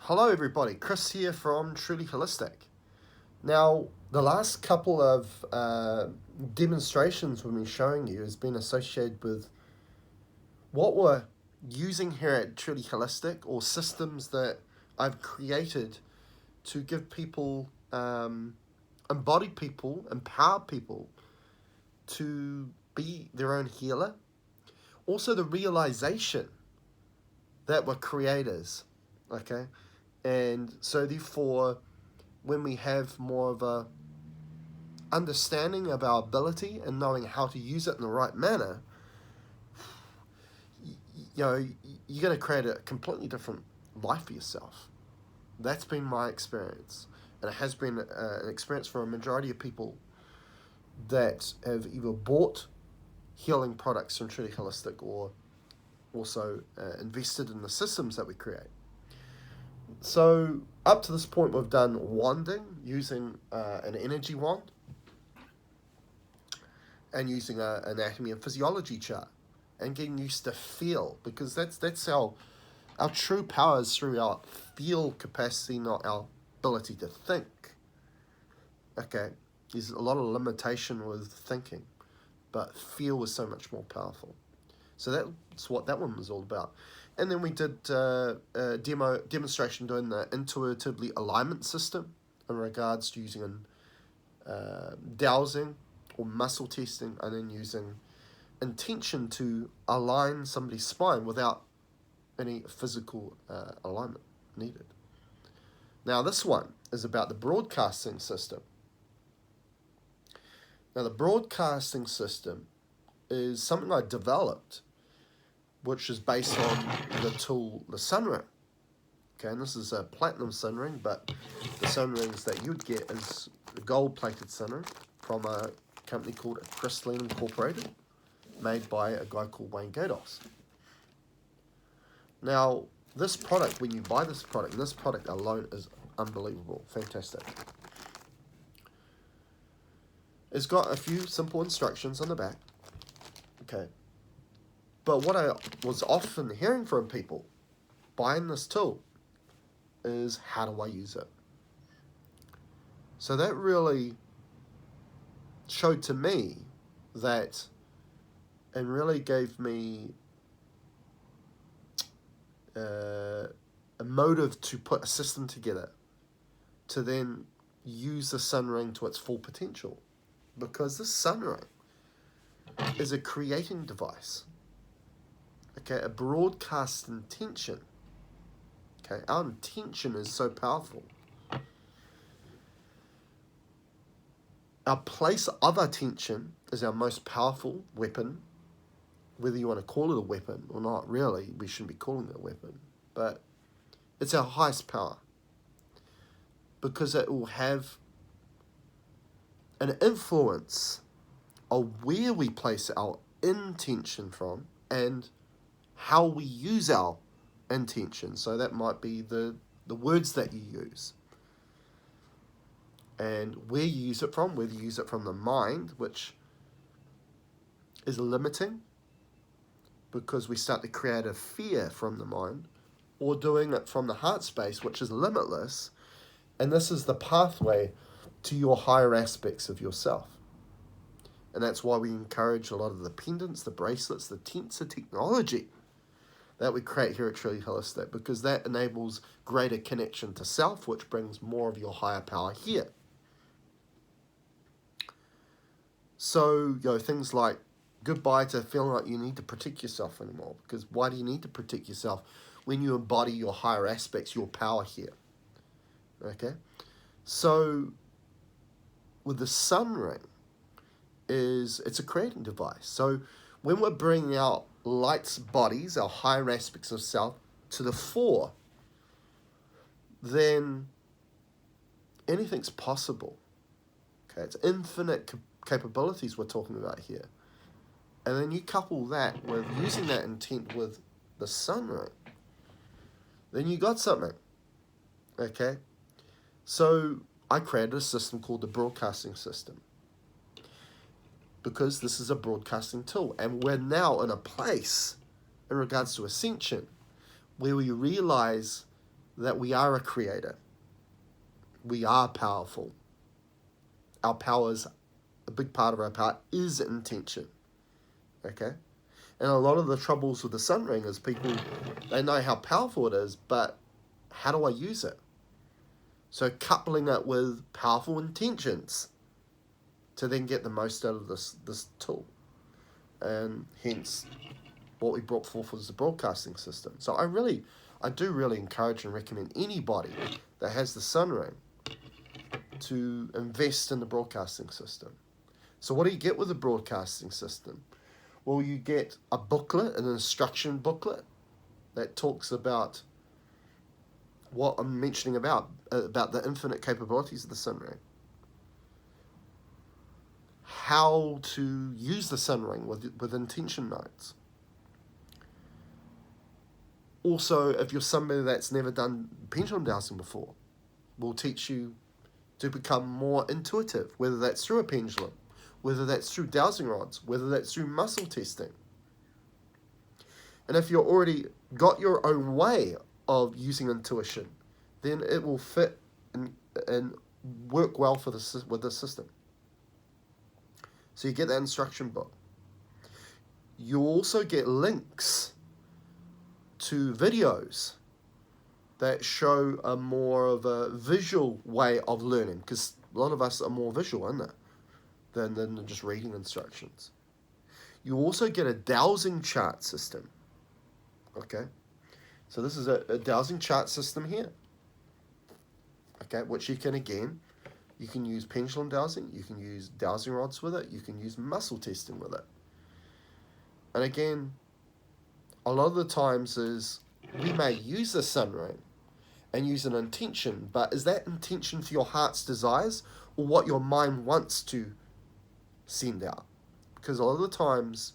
Hello everybody, Chris here from Truly Holistic. Now, the last couple of demonstrations we've been showing you has been associated with what we're using here at Truly Holistic, or systems that I've created to give people, embody people, empower people to be their own healer. Also the realization that we're creators, okay? And so therefore, when we have more of a understanding of our ability and knowing how to use it in the right manner, you're going to create a completely different life for yourself. That's been my experience, and it has been an experience for a majority of people that have either bought healing products from Truly Holistic or also invested in the systems that we create. So up to this point, we've done wanding using an energy wand and using an anatomy and physiology chart, and getting used to feel, because that's our true power is through our feel capacity, not our ability to think. Okay, there's a lot of limitation with thinking, but feel is so much more powerful. So that's what that one was all about. And then we did a demonstration doing the intuitively alignment system in regards to using dowsing or muscle testing, and then using intention to align somebody's spine without any physical alignment needed. Now this one is about the broadcasting system. Now the broadcasting system is something I developed, which is based on the tool, the Sunring. Okay, and this is a platinum Sunring, but the Sunrings that you'd get is a gold-plated Sunring from a company called Crystalline Incorporated, made by a guy called Wayne Gados. Now, this product, when you buy this product alone is unbelievable, fantastic. It's got a few simple instructions on the back, okay. But what I was often hearing from people buying this tool is, how do I use it? So that really showed to me that, and really gave me a motive to put a system together to then use the Sunring to its full potential. Because this Sunring is a creating device. Okay, a broadcast intention. Okay, our intention is so powerful. Our place of attention is our most powerful weapon. Whether you want to call it a weapon or not, really, we shouldn't be calling it a weapon. But it's our highest power, because it will have an influence of where we place our intention from and how we use our intention. So that might be the words that you use, and where you use it from, whether you use it from the mind, which is limiting because we start to create a fear from the mind, or doing it from the heart space, which is limitless, and this is the pathway to your higher aspects of yourself. And that's why we encourage a lot of the pendants, the bracelets, the tensor technology that we create here at Truly Holistic, because that enables greater connection to self, which brings more of your higher power here. So, things like goodbye to feeling like you need to protect yourself anymore, because why do you need to protect yourself when you embody your higher aspects, your power here? Okay? So, with the Sunring, it's a creating device. So, when we're bringing out light's bodies, our higher aspects of self, to the fore, then anything's possible. Okay, it's infinite capabilities we're talking about here. And then you couple that with using that intent with the Sunring, then you got something. Okay? So I created a system called the broadcasting system, because this is a broadcasting tool, and we're now in a place in regards to ascension where we realize that we are a creator. We are powerful. Our powers, a big part of our power is intention. Okay? And a lot of the troubles with the Sun Ring is people, they know how powerful it is, but how do I use it? So coupling it with powerful intentions to then get the most out of this tool. And hence, what we brought forth was the broadcasting system. So I do really encourage and recommend anybody that has the Sun Ring to invest in the broadcasting system. So what do you get with the broadcasting system? Well, you get a booklet, an instruction booklet that talks about what I'm mentioning about the infinite capabilities of the Sun Ring. How to use the Sun Ring with intention notes. Also, if you're somebody that's never done pendulum dowsing before, we'll teach you to become more intuitive, whether that's through a pendulum, whether that's through dowsing rods, whether that's through muscle testing. And if you've already got your own way of using intuition, then it will fit and work well with the system. So you get that instruction book. You also get links to videos that show a more of a visual way of learning, because a lot of us are more visual, aren't they, than just reading instructions. You also get a dowsing chart system. Okay, so this is a dowsing chart system here. Okay, which you can use pendulum dowsing, you can use dowsing rods with it, you can use muscle testing with it. And again, a lot of the times is we may use the Sun Ring and use an intention, but is that intention for your heart's desires or what your mind wants to send out? Because a lot of the times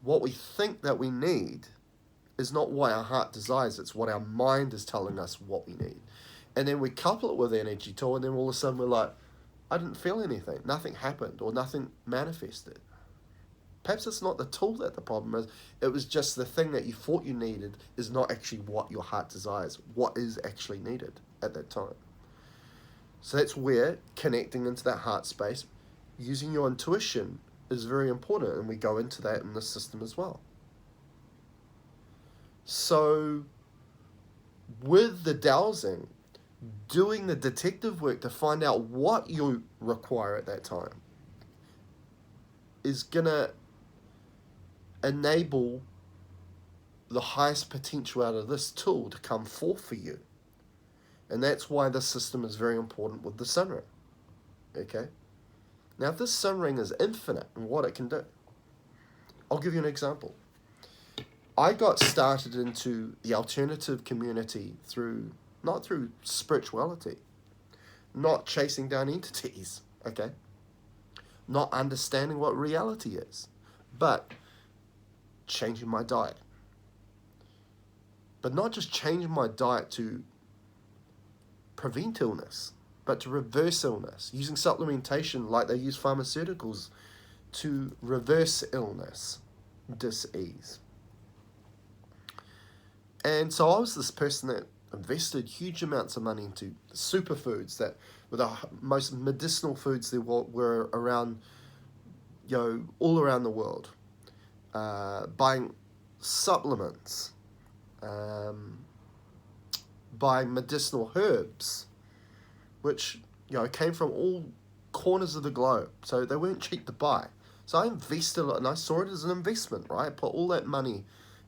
what we think that we need is not what our heart desires, it's what our mind is telling us what we need. And then we couple it with the energy tool, and then all of a sudden we're like, I didn't feel anything, nothing happened, or nothing manifested. Perhaps it's not the tool that the problem is, it was just the thing that you thought you needed is not actually what your heart desires, what is actually needed at that time. So that's where connecting into that heart space, using your intuition is very important, and we go into that in this system as well. So with the dowsing, doing the detective work to find out what you require at that time is going to enable the highest potential out of this tool to come forth for you. And that's why this system is very important with the Sun Ring. Okay? Now, if this Sun Ring is infinite in what it can do, I'll give you an example. I got started into the alternative community not through spirituality, not chasing down entities, okay? Not understanding what reality is, but changing my diet. But not just changing my diet to prevent illness, but to reverse illness, using supplementation like they use pharmaceuticals to reverse illness, dis-ease. And so I was this person that invested huge amounts of money into superfoods that were the most medicinal foods there were around, all around the world. Buying supplements, buying medicinal herbs, which came from all corners of the globe, so they weren't cheap to buy. So I invested and I saw it as an investment, right? I put all that money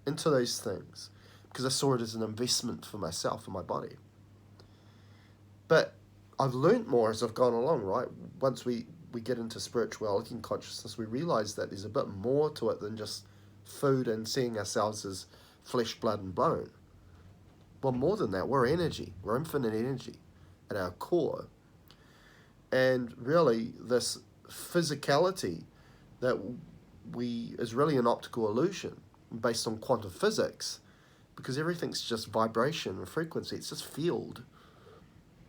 into those things because I saw it as an investment for myself and my body. But I've learned more as I've gone along, right? Once we get into spirituality and consciousness, we realize that there's a bit more to it than just food and seeing ourselves as flesh, blood, and bone. Well, more than that, we're energy. We're infinite energy at our core. And really, this physicality that is really an optical illusion based on quantum physics, because everything's just vibration and frequency. It's just field.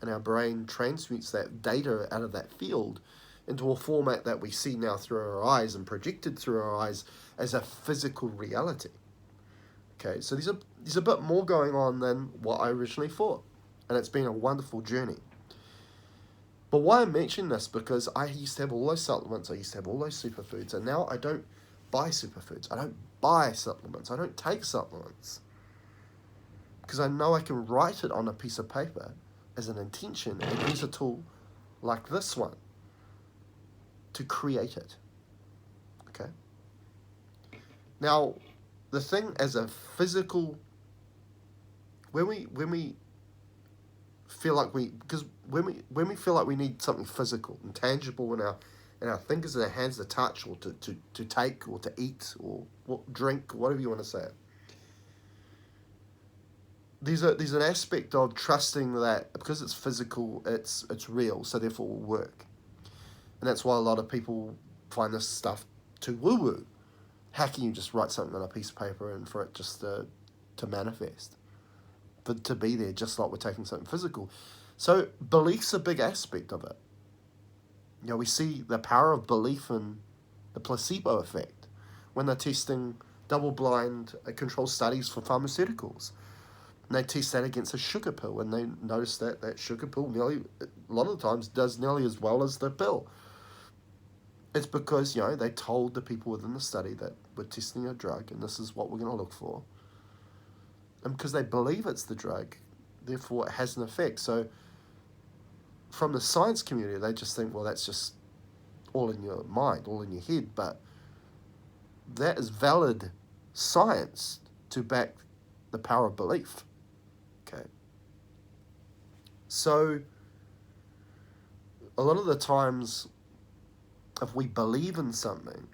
And our brain transmutes that data out of that field into a format that we see now through our eyes and projected through our eyes as a physical reality. Okay, so there's a bit more going on than what I originally thought, and it's been a wonderful journey. But why I'm mentioning this, because I used to have all those supplements, I used to have all those superfoods, and now I don't buy superfoods. I don't buy supplements. I don't take supplements. Because I know I can write it on a piece of paper as an intention and use a tool like this one to create it. Okay? Now, the thing as a physical, when we feel like because when we feel like we need something physical and tangible in our fingers and our hands to touch or to take or to eat or drink, whatever you want to say it. There's an aspect of trusting that because it's physical, it's real, so therefore it will work. And that's why a lot of people find this stuff too woo-woo. How can you just write something on a piece of paper and for it just to manifest? But to be there, just like we're taking something physical. So belief's a big aspect of it. You know, we see the power of belief in the placebo effect when they're testing double-blind controlled studies for pharmaceuticals. And they test that against a sugar pill, and they notice that sugar pill a lot of the times does nearly as well as the pill. It's because, you know, they told the people within the study that we're testing a drug and this is what we're going to look for. And because they believe it's the drug, therefore it has an effect. So from the science community, they just think, well, that's just all in your mind, all in your head. But that is valid science to back the power of belief. Okay. So a lot of the times, if we believe in something,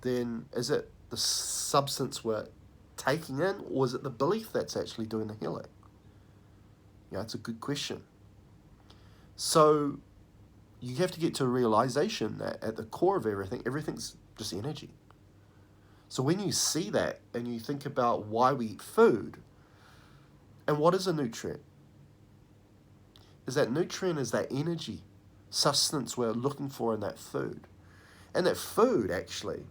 then is it the substance we're taking in, or is it the belief that's actually doing the healing? You know, it's a good question. So you have to get to a realization that at the core of everything's just energy. So when you see that and you think about why we eat food, and what is a nutrient? Is that nutrient is that energy, sustenance we're looking for in that food. And that food, actually,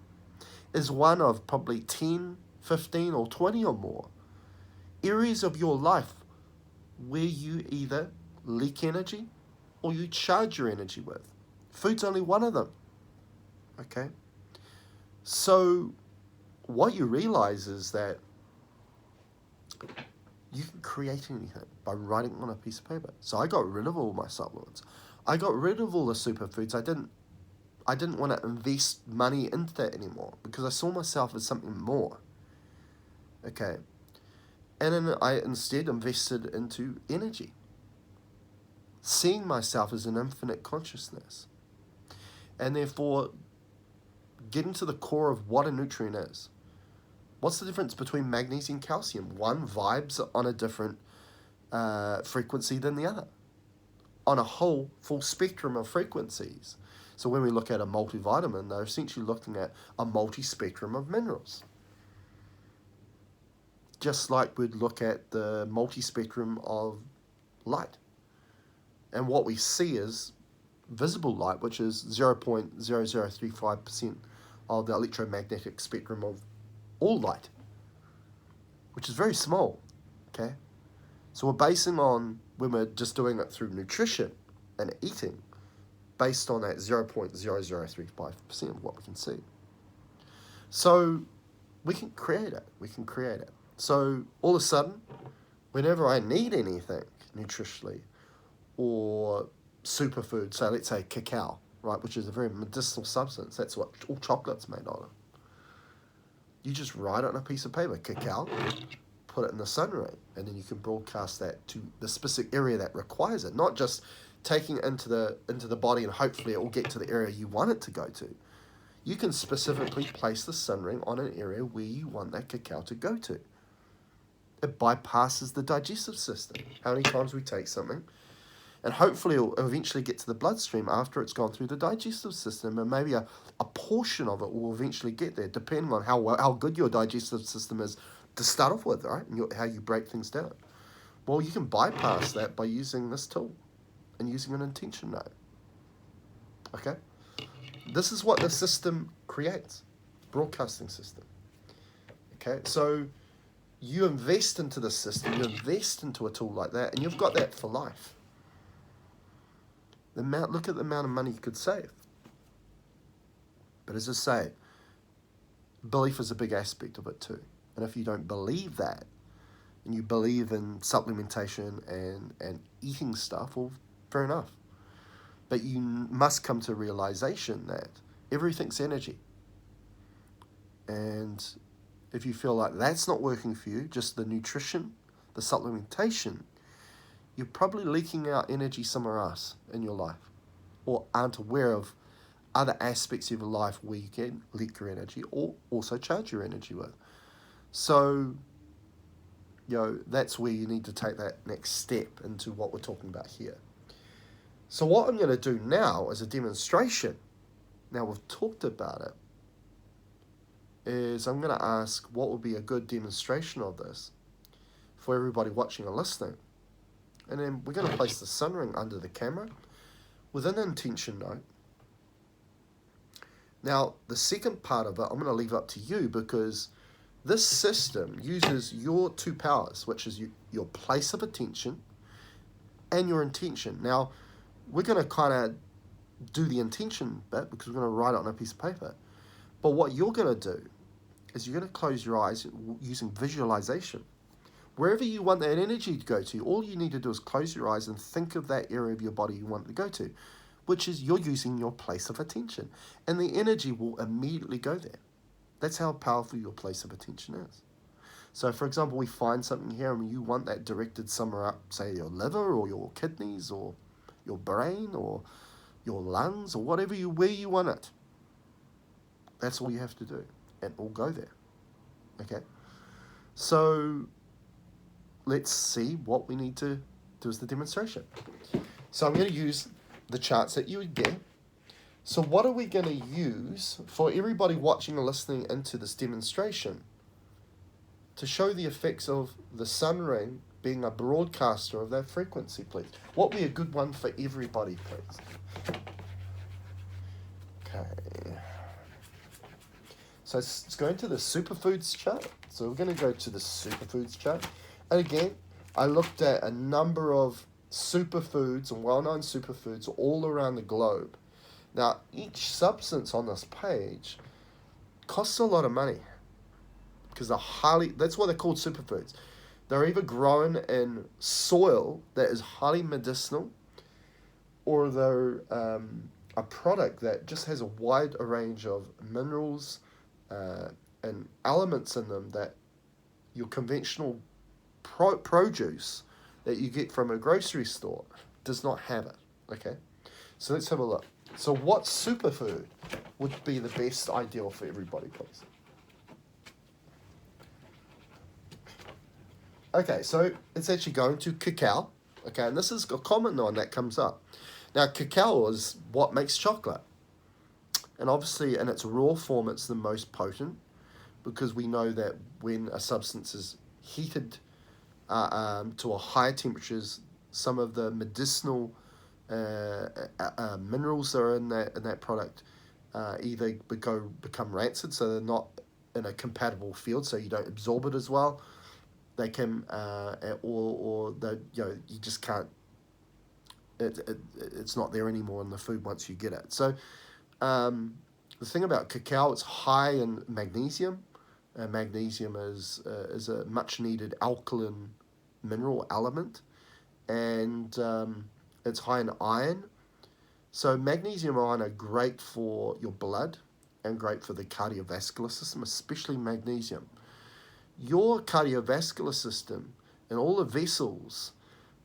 is one of probably 10, 15, or 20 or more areas of your life where you either leak energy or you charge your energy with. Food's only one of them. Okay? So what you realize is that you can create anything by writing on a piece of paper. So I got rid of all my supplements. I got rid of all the superfoods. I didn't want to invest money into that anymore because I saw myself as something more. Okay. And then I instead invested into energy. Seeing myself as an infinite consciousness. And therefore, getting to the core of what a nutrient is. What's the difference between magnesium and calcium? One vibes on a different frequency than the other. On a whole, full spectrum of frequencies. So when we look at a multivitamin, they're essentially looking at a multi-spectrum of minerals. Just like we'd look at the multi-spectrum of light. And what we see is visible light, which is 0.0035% of the electromagnetic spectrum of all light, which is very small, okay? So we're basing on, when we're just doing it through nutrition and eating, based on that 0.0035% of what we can see. So we can create it. So all of a sudden, whenever I need anything nutritionally or superfood, so let's say cacao, right, which is a very medicinal substance, that's what all chocolate's made out of. You just write it on a piece of paper, cacao, put it in the sun ray, and then you can broadcast that to the specific area that requires it, not just taking it into the body and hopefully it will get to the area you want it to go to. You can specifically place the sun ring on an area where you want that cacao to go to. It bypasses the digestive system. How many times we take something, and hopefully it'll eventually get to the bloodstream after it's gone through the digestive system, and maybe a portion of it will eventually get there, depending on how good your digestive system is to start off with, right? And how you break things down. Well, you can bypass that by using this tool and using an intention note. Okay? This is what the system creates. Broadcasting system. Okay, so you invest into the system, you invest into a tool like that, and you've got that for life. Look at the amount of money you could save. But as I say, belief is a big aspect of it too. And if you don't believe that, and you believe in supplementation and eating stuff, well, fair enough. But you must come to a realization that everything's energy. And if you feel like that's not working for you, just the nutrition, the supplementation, you're probably leaking out energy somewhere else in your life, or aren't aware of other aspects of your life where you can leak your energy or also charge your energy with. So, that's where you need to take that next step into what we're talking about here. So what I'm going to do now is a demonstration. Now we've talked about it, is I'm going to ask what would be a good demonstration of this for everybody watching or listening. And then we're going to place the sun ring under the camera with an intention note. Now, the second part of it, I'm going to leave up to you, because this system uses your two powers, which is your place of attention and your intention. Now, we're going to kind of do the intention bit because we're going to write it on a piece of paper. But what you're going to do is you're going to close your eyes using visualization. Wherever you want that energy to go to, all you need to do is close your eyes and think of that area of your body you want it to go to, which is you're using your place of attention. And the energy will immediately go there. That's how powerful your place of attention is. So, for example, we find something here and you want that directed somewhere up, say your liver or your kidneys or your brain or your lungs or where you want it. That's all you have to do. And it will go there. Okay? So, let's see what we need to do as the demonstration. So I'm going to use the charts that you would get. So what are we going to use for everybody watching and listening into this demonstration to show the effects of the sun ring being a broadcaster of that frequency, please? What would be a good one for everybody, please? Okay. So it's going to the superfoods chart. So we're going to go to the superfoods chart. And again, I looked at a number of superfoods and well-known superfoods all around the globe. Now, each substance on this page costs a lot of money because that's why they're called superfoods. They're either grown in soil that is highly medicinal, or they're a product that just has a wide range of minerals and elements in them that your conventional produce that you get from a grocery store does not have it. Okay, so let's have a look. So what superfood would be the best ideal for everybody, please? Okay, so it's actually going to cacao. Okay, and this is a common one that comes up. Now, cacao is what makes chocolate. And obviously, in its raw form, it's the most potent, because we know that when a substance is heated to a higher temperatures, some of the medicinal minerals that are in that product either become rancid, so they're not in a compatible field, so you don't absorb it as well. They can, or they, you just can't. It's not there anymore in the food once you get it. So, the thing about cacao, it's high in magnesium. Magnesium is a much needed alkaline mineral element, and it's high in iron. So magnesium and iron are great for your blood and great for the cardiovascular system, especially magnesium. Your cardiovascular system and all the vessels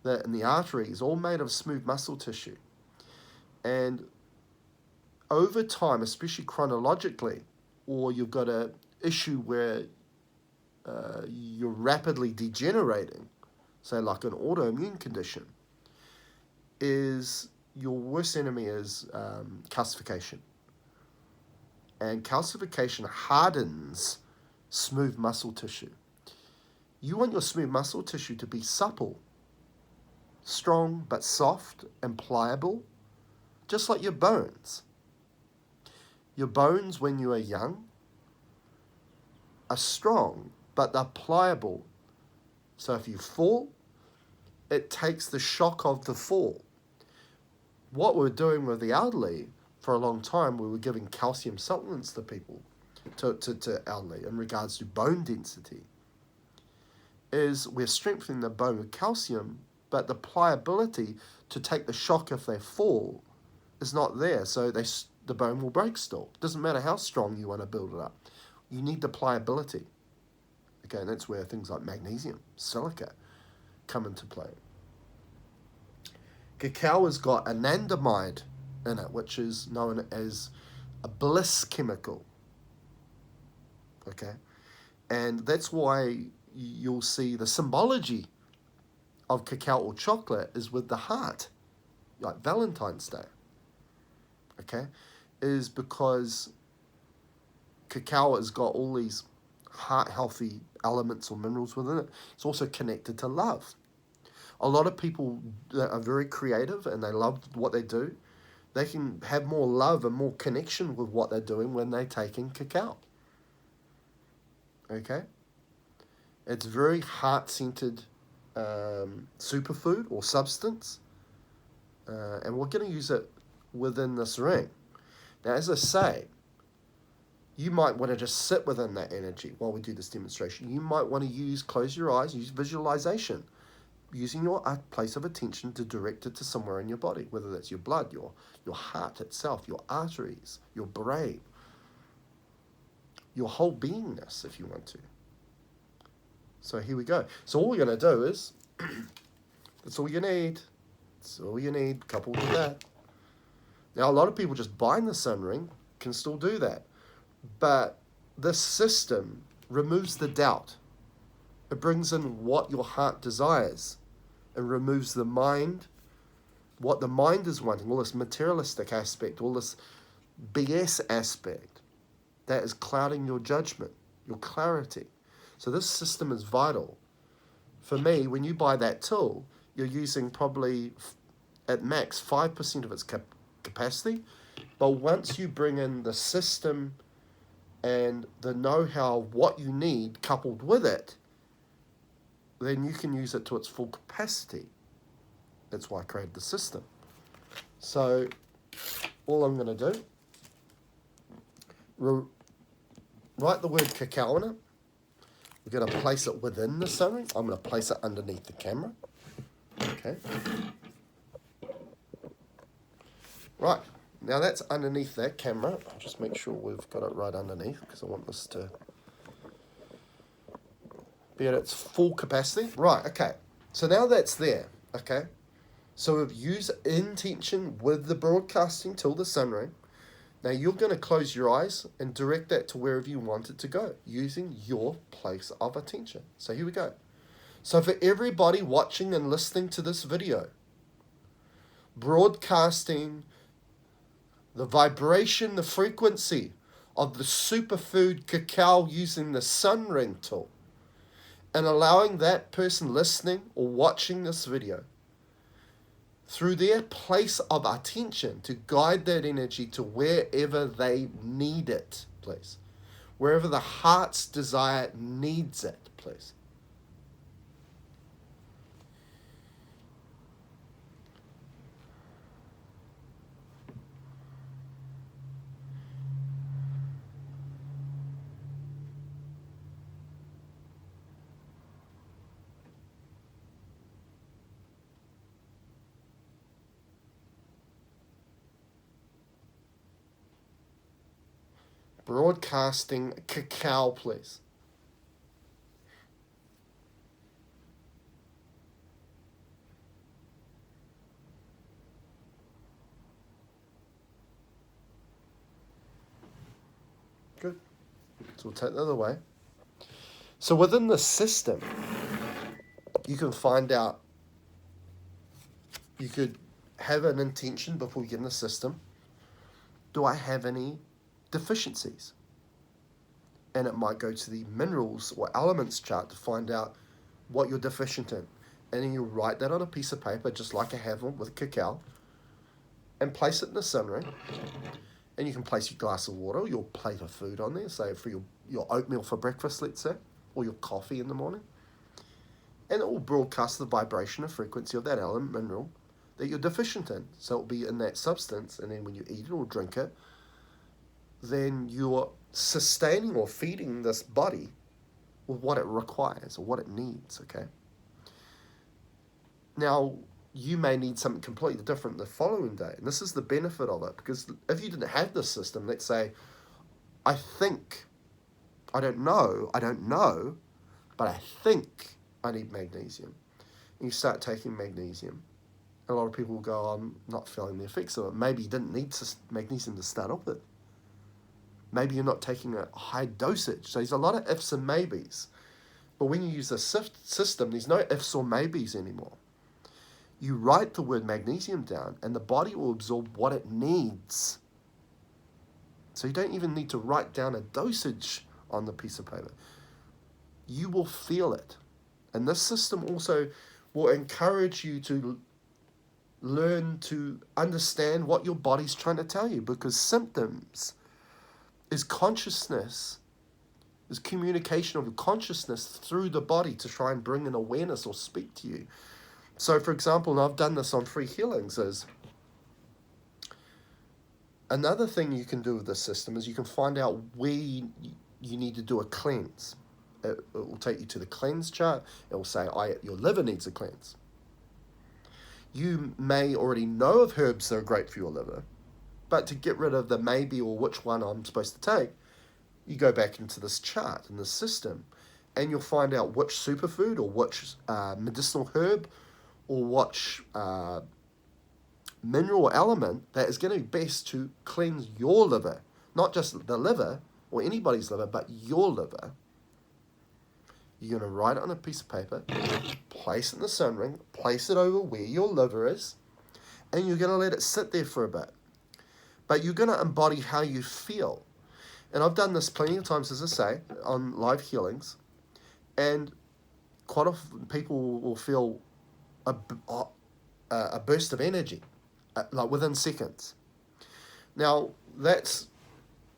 that in the arteries all made of smooth muscle tissue. And over time, especially chronologically, or you've got an issue where you're rapidly degenerating, say like an autoimmune condition, is your worst enemy is calcification. And calcification hardens smooth muscle tissue. You want your smooth muscle tissue to be supple, strong but soft and pliable, just like your bones. Your bones when you are young are strong, but they're pliable. So if you fall, it takes the shock of the fall. What we're doing with the elderly for a long time, we were giving calcium supplements to people, to elderly in regards to bone density, is we're strengthening the bone with calcium, but the pliability to take the shock if they fall is not there. So the bone will break still. Doesn't matter how strong you want to build it up. You need the pliability. Okay, and that's where things like magnesium, silica come into play. Cacao has got anandamide in it, which is known as a bliss chemical. Okay, and that's why you'll see the symbology of cacao or chocolate is with the heart, like Valentine's Day. Okay, is because cacao has got all these heart healthy elements or minerals within it. It's also connected to love. A lot of people that are very creative and they love what they do, they can have more love and more connection with what they're doing when they're taking cacao. Okay? It's very heart-centered superfood or substance. And we're going to use it within this ring. Now, as I say, you might want to just sit within that energy while we do this demonstration. You might want to close your eyes, use visualization, using your place of attention to direct it to somewhere in your body, whether that's your blood, your heart itself, your arteries, your brain, your whole beingness, if you want to. So here we go. So all we're going to do is, that's all you need. That's all you need, coupled with that. Now, a lot of people just buying the sun ring can still do that. But this system removes the doubt. It brings in what your heart desires and removes the mind, what the mind is wanting, all this materialistic aspect, all this BS aspect that is clouding your judgment, your clarity. So this system is vital. For me, when you buy that tool, you're using probably at max 5% of its capacity. But once you bring in the system and the know-how of what you need coupled with it, then you can use it to its full capacity. That's why I created the system. So all I'm going to do, write the word cacao in it. We're going to place it within the sun ring. I'm going to place it underneath the camera. Okay. Right. Now that's underneath that camera. I'll just make sure we've got it right underneath because I want this to be at its full capacity. Right, okay. So now that's there, okay? So we've used intention with the broadcasting tool, the sun ring. Now you're going to close your eyes and direct that to wherever you want it to go using your place of attention. So here we go. So for everybody watching and listening to this video, broadcasting the vibration, the frequency of the superfood cacao using the sun ring tool, and allowing that person listening or watching this video through their place of attention to guide that energy to wherever they need it, please. Wherever the heart's desire needs it, please. Broadcasting cacao, please. Good. So we'll take the other way. So within the system, you can find out, you could have an intention before you get in the system. Do I have any deficiencies? And it might go to the minerals or elements chart to find out what you're deficient in. And then you write that on a piece of paper, just like I have with cacao, and place it in the sun ring. And you can place your glass of water or your plate of food on there, say for your oatmeal for breakfast, let's say, or your coffee in the morning. And it will broadcast the vibration or frequency of that element mineral that you're deficient in. So it will be in that substance, and then when you eat it or drink it, then you're sustaining or feeding this body with what it requires or what it needs, okay? Now, you may need something completely different the following day. And this is the benefit of it, because if you didn't have this system, let's say, I don't know, but I think I need magnesium. And you start taking magnesium. A lot of people will go, I'm not feeling the effects of it. Maybe you didn't need magnesium to start off with. Maybe you're not taking a high dosage. So there's a lot of ifs and maybes. But when you use a system, there's no ifs or maybes anymore. You write the word magnesium down, and the body will absorb what it needs. So you don't even need to write down a dosage on the piece of paper. You will feel it. And this system also will encourage you to learn to understand what your body's trying to tell you, because symptoms is consciousness, is communication of your consciousness through the body to try and bring an awareness or speak to you. So, for example, and I've done this on Free Healings, is another thing you can do with this system is you can find out where you need to do a cleanse. It will take you to the cleanse chart. It will say, your liver needs a cleanse. You may already know of herbs that are great for your liver, but to get rid of the maybe or which one I'm supposed to take, you go back into this chart and this system, and you'll find out which superfood or which medicinal herb or which mineral or element that is going to be best to cleanse your liver. Not just the liver or anybody's liver, but your liver. You're going to write it on a piece of paper, place it in the sun ring, place it over where your liver is, and you're going to let it sit there for a bit. But you're going to embody how you feel. And I've done this plenty of times, as I say, on live healings, and quite often people will feel a burst of energy, like within seconds. Now, that's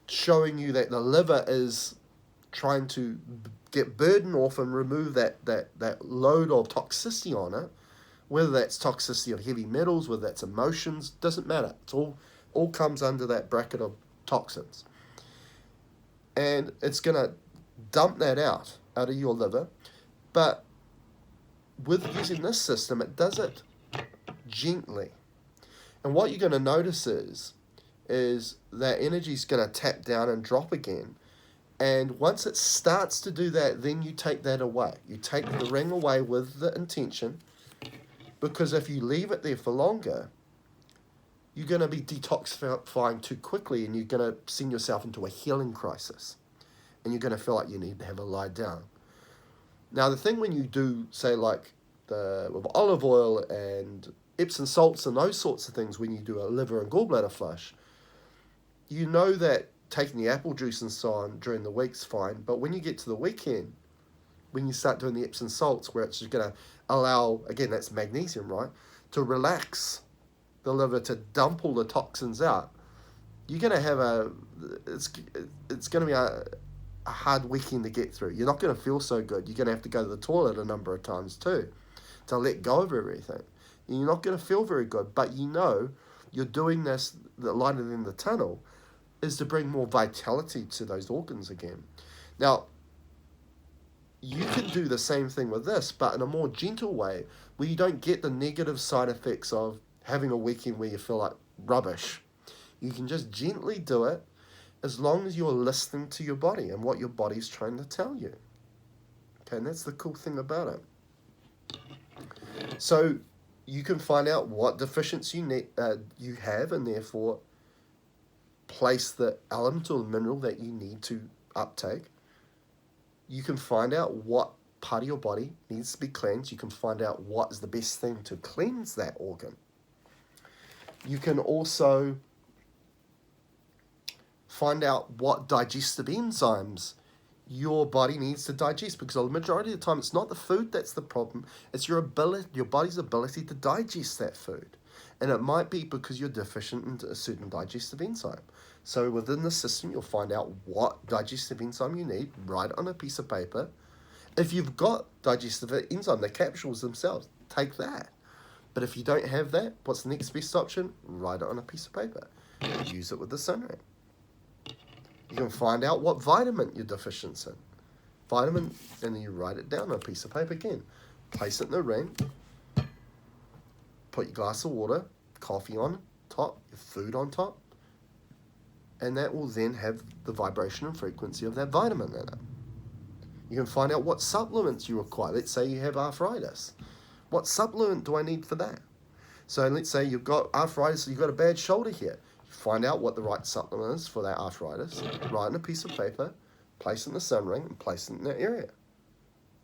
showing you that the liver is trying to get burden off and remove that load of toxicity on it, whether that's toxicity of heavy metals, whether that's emotions, doesn't matter. It's all comes under that bracket of toxins. And it's going to dump that out of your liver. But with using this system, it does it gently. And what you're going to notice is that energy is going to tap down and drop again. And once it starts to do that, then you take that away. You take the ring away with the intention, because if you leave it there for longer, you're going to be detoxifying too quickly, and you're going to send yourself into a healing crisis. And you're going to feel like you need to have a lie down. Now, the thing when you do, say, like with olive oil and Epsom salts and those sorts of things, when you do a liver and gallbladder flush, you know that taking the apple juice and so on during the week's fine, but when you get to the weekend, when you start doing the Epsom salts, where it's just going to allow, again, that's magnesium, right, to relax the liver, to dump all the toxins out, you're going to have it's going to be a hard weekend to get through. You're not going to feel so good. You're going to have to go to the toilet a number of times too, to let go of everything. And you're not going to feel very good, but you know you're doing this, the light at the end of the tunnel, is to bring more vitality to those organs again. Now, you can do the same thing with this, but in a more gentle way, where you don't get the negative side effects of having a weekend where you feel like rubbish. You can just gently do it, as long as you're listening to your body and what your body's trying to tell you. Okay, and that's the cool thing about it. So you can find out what deficiency you have, and therefore place the element or mineral that you need to uptake. You can find out what part of your body needs to be cleansed. You can find out what is the best thing to cleanse that organ. You can also find out what digestive enzymes your body needs to digest, because the majority of the time it's not the food that's the problem, it's your body's ability to digest that food. And it might be because you're deficient in a certain digestive enzyme. So within the system, you'll find out what digestive enzyme you need, write it on a piece of paper. If you've got digestive enzyme, the capsules themselves, take that. But if you don't have that, what's the next best option? Write it on a piece of paper. Use it with the Sunring. You can find out what vitamin you're deficient in. Vitamin, and then you write it down on a piece of paper again. Place it in the ring. Put your glass of water, coffee on top, your food on top. And that will then have the vibration and frequency of that vitamin in it. You can find out what supplements you require. Let's say you have arthritis. What supplement do I need for that? So let's say you've got arthritis, you've got a bad shoulder here. Find out what the right supplement is for that arthritis. Write on a piece of paper, place it in the Sunring, and place it in that area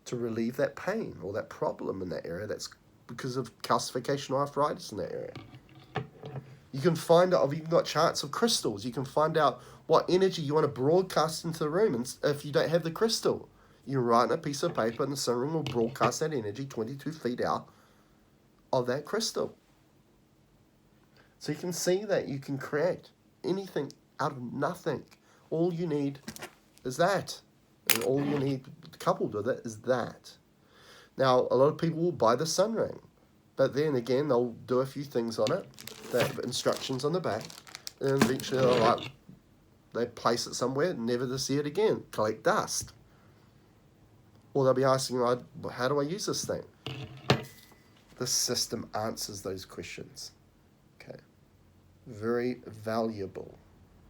to relieve that pain or that problem in that area that's because of calcification or arthritis in that area. You can find out, I've even got charts of crystals. You can find out what energy you want to broadcast into the room. And if you don't have the crystal, you write on a piece of paper and the Sunring will broadcast that energy 22 feet out of that crystal. So you can see that you can create anything out of nothing. All you need is that. And all you need coupled with it is that. Now, a lot of people will buy the Sunring, but then again, they'll do a few things on it. They have instructions on the back, and eventually they place it somewhere, never to see it again, collect dust. Or they'll be asking, how do I use this thing? The system answers those questions. Okay, very valuable.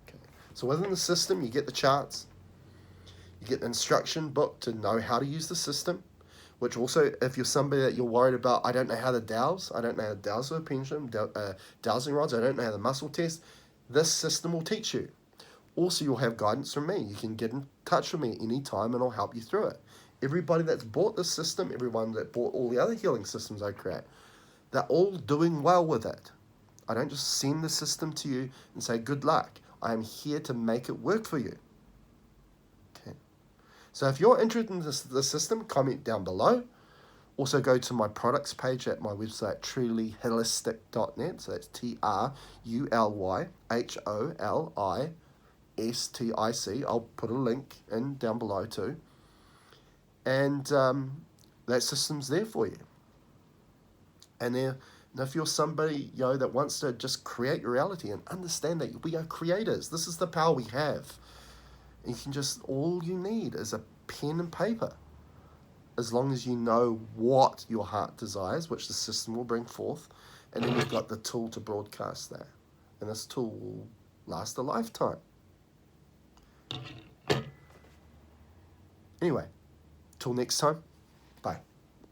Okay, so within the system, you get the charts, you get the instruction book to know how to use the system. Which also, if you're somebody that you're worried about, I don't know how to dowse, I don't know how to dowse with a pendulum, dowsing rods, I don't know how to muscle test, this system will teach you. Also, you'll have guidance from me. You can get in touch with me at any time and I'll help you through it. Everybody that's bought this system, everyone that bought all the other healing systems I create, they're all doing well with it. I don't just send the system to you and say, good luck. I am here to make it work for you. So if you're interested in the system, comment down below. Also go to my products page at my website, trulyholistic.net. So that's TRULYHOLISTIC. I'll put a link in down below too. And that system's there for you. And if you're somebody that wants to just create your reality and understand that we are creators, this is the power we have. You can all you need is a pen and paper. As long as you know what your heart desires, which the system will bring forth, and then you've got the tool to broadcast that. And this tool will last a lifetime. Anyway, till next time,